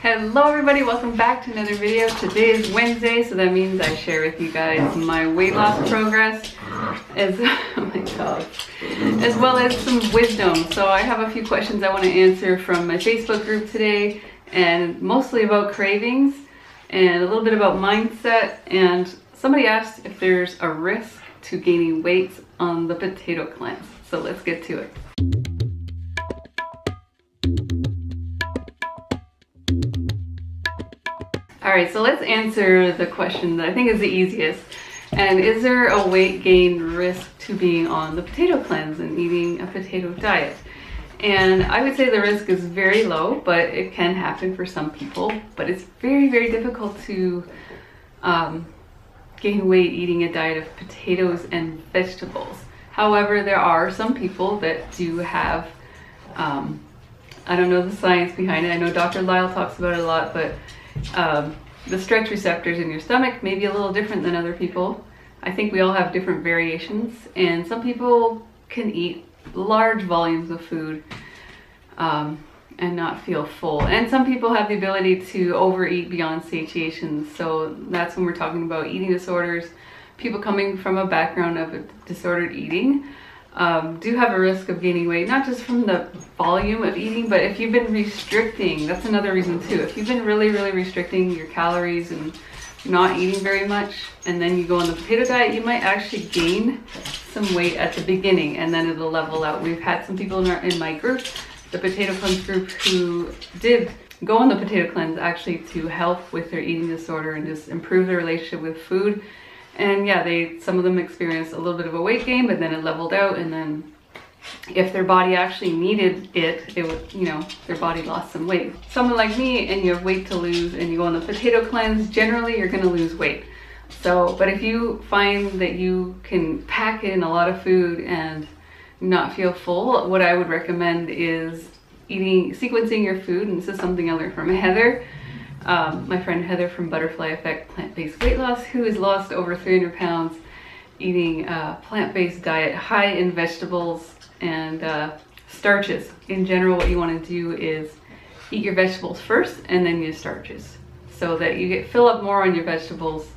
Hello everybody, welcome back to another video. Today is Wednesday, so that means I share with you guys my weight loss progress as well as some wisdom. So I have a few questions I want to answer from my Facebook group today, and mostly about cravings and a little bit about mindset. And somebody asked if there's a risk to gaining weight on the potato cleanse. So let's get to it. Alright, so let's answer the question that I think is the easiest. And is there a weight gain risk to being on the potato cleanse and eating a potato diet? And I would say the risk is very low, but it can happen for some people. But it's very, very difficult to gain weight eating a diet of potatoes and vegetables. However, there are some people that do have, I don't know the science behind it. I know Dr. Lyle talks about it a lot, but the stretch receptors in your stomach may be a little different than other people. I think we all have different variations, and some people can eat large volumes of food and not feel full. And some people have the ability to overeat beyond satiation. So that's when we're talking about eating disorders. People coming from a background of disordered eating do have a risk of gaining weight, not just from the volume of eating, but if you've been restricting, that's another reason too. If you've been really restricting your calories and not eating very much, and then you go on the potato diet, you might actually gain some weight at the beginning, and then it'll level out. We've had some people in my group, the potato cleanse group, who did go on the potato cleanse actually to help with their eating disorder and just improve their relationship with food. And yeah, some of them experienced a little bit of a weight gain, but then it leveled out, and then if their body actually needed it, would, their body lost some weight. Someone like me, and you have weight to lose, and you go on the potato cleanse, generally you're gonna lose weight. So, but if you find that you can pack in a lot of food and not feel full, what I would recommend is sequencing your food, and this is something I learned from Heather. My friend Heather from Butterfly Effect Plant-Based Weight Loss, who has lost over 300 pounds eating a plant-based diet high in vegetables and starches. In general, what you want to do is eat your vegetables first and then your starches, so that you fill up more on your vegetables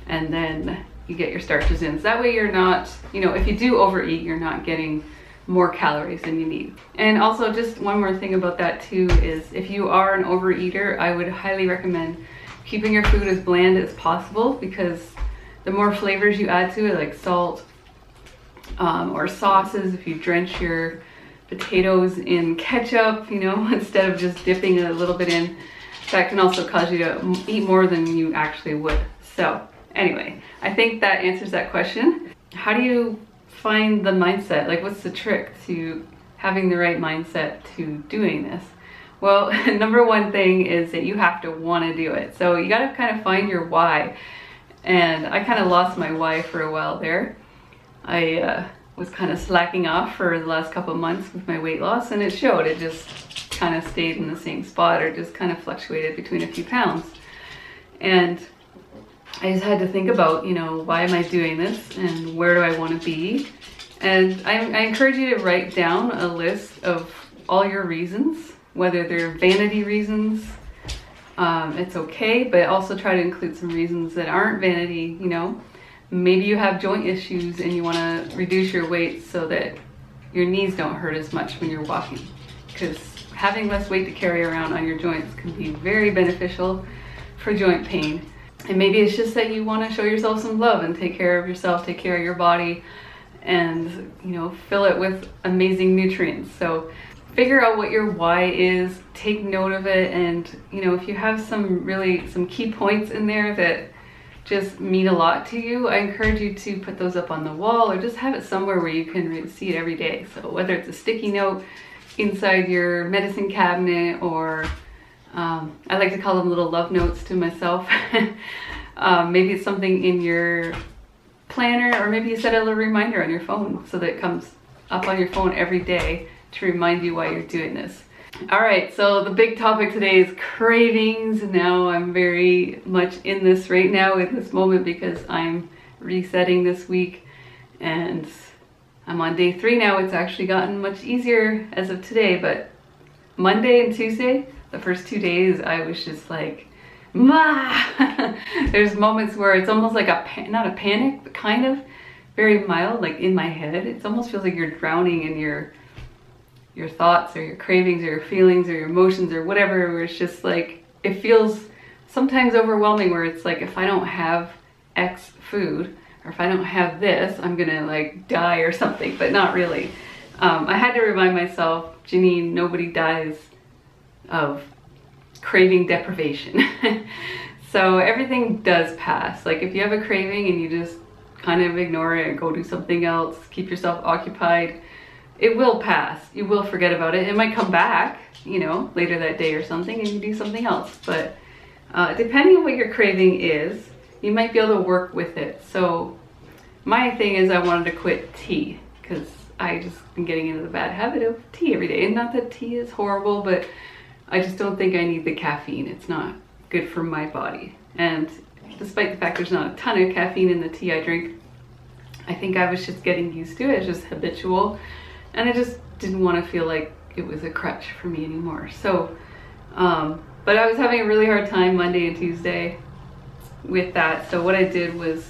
and then you get your starches in. So that way you're not, if you do overeat, you're not getting more calories than you need. And also, just one more thing about that too is, if you are an overeater, I would highly recommend keeping your food as bland as possible, because the more flavors you add to it, like salt or sauces, if you drench your potatoes in ketchup, instead of just dipping it a little bit in, that can also cause you to eat more than you actually would. So anyway, I think that answers that question. How do you find the mindset? Like, what's the trick to having the right mindset to doing this? Well, number one thing is that you have to want to do it. So you got to kind of find your why. And I kind of lost my why for a while there. I was kind of slacking off for the last couple of months with my weight loss, and it showed. It just kind of stayed in the same spot, or just kind of fluctuated between a few pounds. And I just had to think about, why am I doing this and where do I want to be? And I encourage you to write down a list of all your reasons, whether they're vanity reasons, it's okay, but also try to include some reasons that aren't vanity. Maybe you have joint issues and you want to reduce your weight so that your knees don't hurt as much when you're walking, because having less weight to carry around on your joints can be very beneficial for joint pain. And maybe it's just that you want to show yourself some love and take care of yourself, take care of your body, and fill it with amazing nutrients. So figure out what your why is, take note of it, and if you have some key points in there that just mean a lot to you, I encourage you to put those up on the wall, or just have it somewhere where you can see it every day. So whether it's a sticky note inside your medicine cabinet, or I like to call them little love notes to myself. Maybe it's something in your planner, or maybe you set a little reminder on your phone so that it comes up on your phone every day to remind you why you're doing this. All right, so the big topic today is cravings. Now I'm very much in this right now in this moment, because I'm resetting this week and I'm on day 3 now. It's actually gotten much easier as of today, but Monday and Tuesday, The first 2 days I was just like, "Mah!" There's moments where it's almost like not a panic, but kind of very mild, like in my head. It almost feels like you're drowning in your thoughts or your cravings or your feelings or your emotions or whatever, where it's just like, it feels sometimes overwhelming, where it's like, if I don't have X food, or if I don't have this, I'm gonna like die or something, but not really. I had to remind myself, Janine, nobody dies of craving deprivation. So everything does pass. Like if you have a craving and you just kind of ignore it and go do something else, keep yourself occupied, it will pass. You will forget about it. It might come back, you know, later that day or something, and you do something else. But depending on what your craving is, you might be able to work with it. So my thing is, I wanted to quit tea because I just been getting into the bad habit of tea every day. And not that tea is horrible, but I just don't think I need the caffeine. It's not good for my body. And despite the fact there's not a ton of caffeine in the tea I drink, I think I was just getting used to it. It's just habitual. And I just didn't want to feel like it was a crutch for me anymore. So, but I was having a really hard time Monday and Tuesday with that. So what I did was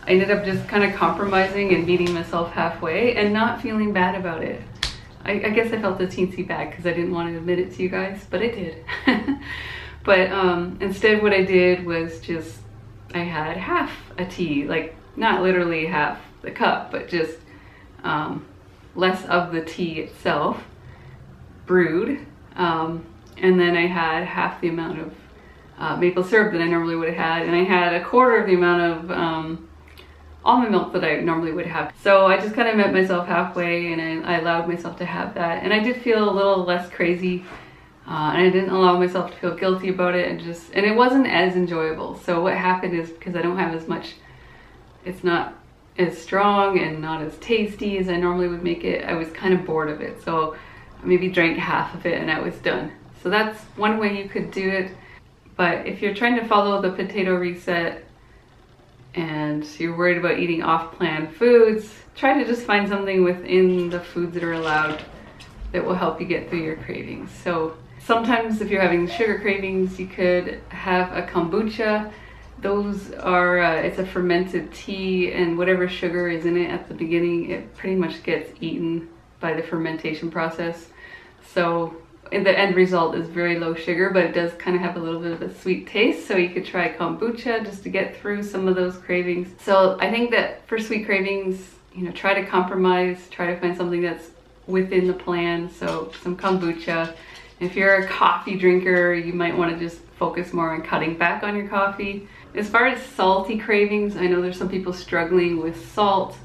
I ended up just kind of compromising and meeting myself halfway and not feeling bad about it. I guess I felt a teensy bad because I didn't want to admit it to you guys, but I did. But instead what I did was just, I had half a tea, like not literally half the cup, but just less of the tea itself, brewed. And then I had half the amount of maple syrup that I normally would have had, and I had a quarter of the amount of almond milk that I normally would have. So I just kind of met myself halfway, and I allowed myself to have that. And I did feel a little less crazy, and I didn't allow myself to feel guilty about it, and it wasn't as enjoyable. So what happened is, because I don't have as much, it's not as strong and not as tasty as I normally would make it, I was kind of bored of it. So I maybe drank half of it and I was done. So that's one way you could do it. But if you're trying to follow the potato reset and you're worried about eating off-plan foods, try to just find something within the foods that are allowed that will help you get through your cravings. So sometimes if you're having sugar cravings, you could have a kombucha. Those are, it's a fermented tea, and whatever sugar is in it at the beginning, it pretty much gets eaten by the fermentation process. So the end result is very low sugar, but it does kind of have a little bit of a sweet taste. So you could try kombucha just to get through some of those cravings. So I think that for sweet cravings, you know, try to compromise, try to find something that's within the plan. So some kombucha. If you're a coffee drinker, you might want to just focus more on cutting back on your coffee. As far as salty cravings, I know there's some people struggling with salt.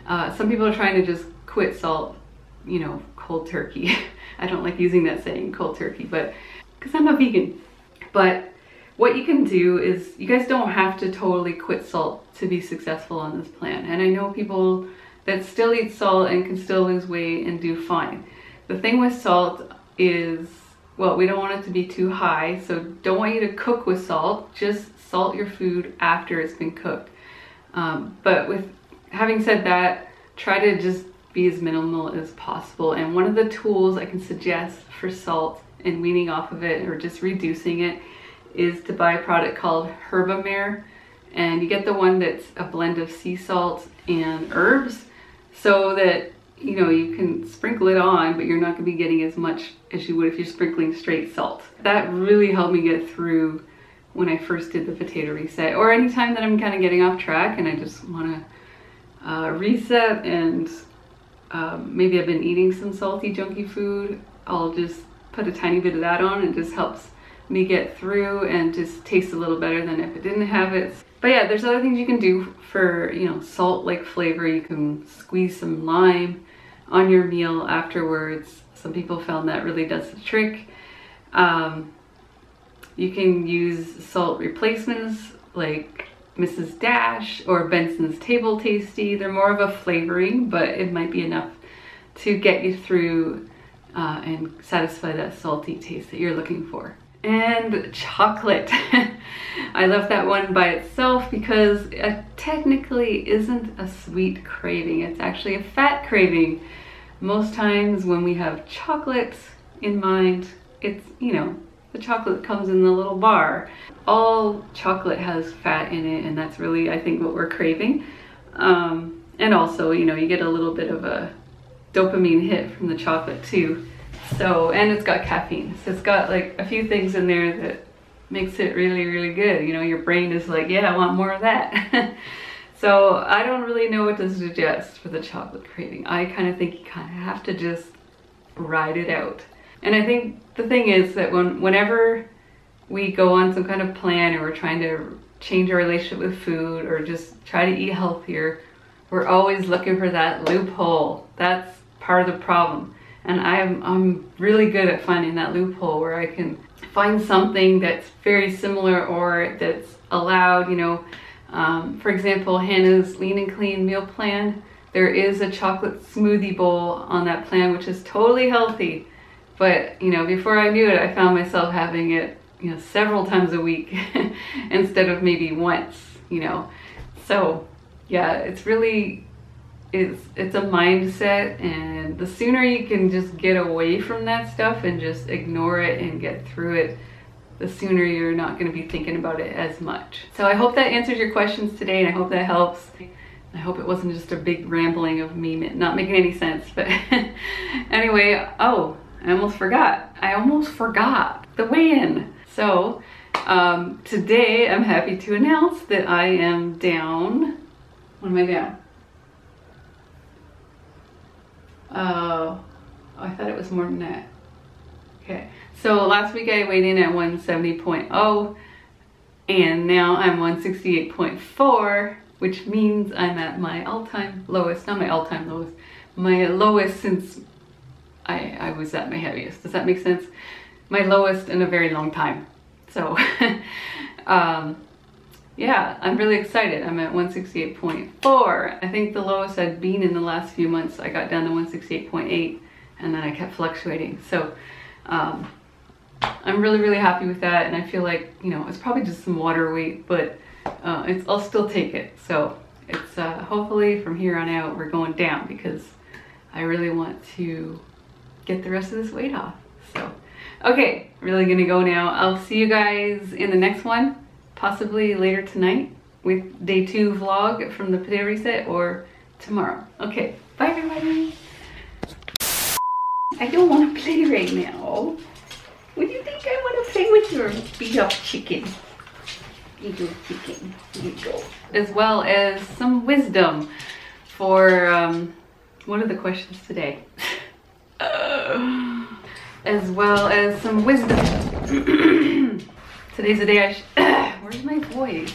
Some people are trying to just quit salt, you know, cold turkey. I don't like using that saying, cold turkey, but because I'm a vegan. But what you can do is, you guys don't have to totally quit salt to be successful on this plan. And I know people that still eat salt and can still lose weight and do fine. The thing with salt is, well, we don't want it to be too high, so don't want you to cook with salt. Just salt your food after it's been cooked. But with having said that, try to just be as minimal as possible. And one of the tools I can suggest for salt and weaning off of it, or just reducing it, is to buy a product called Herbamare. And you get the one that's a blend of sea salt and herbs, so that, you know, you can sprinkle it on, but you're not going to be getting as much as you would if you're sprinkling straight salt. That really helped me get through when I first did the potato reset, or anytime that I'm kind of getting off track and I just want to reset, and maybe I've been eating some salty junky food, I'll just put a tiny bit of that on, and it just helps me get through and just taste a little better than if it didn't have it. But yeah, there's other things you can do for, you know, salt-like flavor. You can squeeze some lime on your meal afterwards. Some people found that really does the trick. You can use salt replacements like Mrs. Dash or Benson's Table Tasty. They're more of a flavoring, but it might be enough to get you through and satisfy that salty taste that you're looking for. And chocolate. I left that one by itself because it technically isn't a sweet craving. It's actually a fat craving. Most times when we have chocolate in mind, it's, you know, the chocolate that comes in the little bar. All chocolate has fat in it, and that's really, I think, what we're craving. And also, you know, you get a little bit of a dopamine hit from the chocolate too. So, and it's got caffeine. So it's got like a few things in there that makes it really, really good. You know, your brain is like, yeah, I want more of that. So I don't really know what to suggest for the chocolate craving. I kind of think you kind of have to just ride it out. And I think the thing is that whenever we go on some kind of plan, or we're trying to change our relationship with food, or just try to eat healthier, we're always looking for that loophole. That's part of the problem. And I'm really good at finding that loophole where I can find something that's very similar or that's allowed, you know. For example, Hannah's Lean and Clean meal plan, there is a chocolate smoothie bowl on that plan, which is totally healthy. But, you know, before I knew it, I found myself having it, you know, several times a week instead of maybe once, you know. So yeah, it's really, it's a mindset, and the sooner you can just get away from that stuff and just ignore it and get through it, the sooner you're not going to be thinking about it as much. So I hope that answers your questions today, and I hope that helps. I hope it wasn't just a big rambling of me not making any sense, but anyway, oh, I almost forgot the weigh-in. So today I'm happy to announce that I am down, what am I down? Oh, I thought it was more than that. Okay, so last week I weighed in at 170.0 and now I'm 168.4, which means I'm at my all-time lowest, not my all-time lowest, my lowest since I was at my heaviest. Does that make sense? My lowest in a very long time. So yeah, I'm really excited. I'm at 168.4. I think the lowest I'd been in the last few months, I got down to 168.8, and then I kept fluctuating. So I'm really, really happy with that, and I feel like, you know, it's probably just some water weight, but I'll still take it. So it's hopefully from here on out we're going down, because I really want to get the rest of this weight off. So okay, really gonna go now. I'll see you guys in the next one, possibly later tonight with day 2 vlog from the potato reset, or tomorrow. Okay, bye everybody. I don't want to play right now. What do you think I want to play with your beat up chicken? Beat up chicken, here you go. As well as some wisdom for, what are the questions today? As well as some wisdom. Today's the day where's my voice?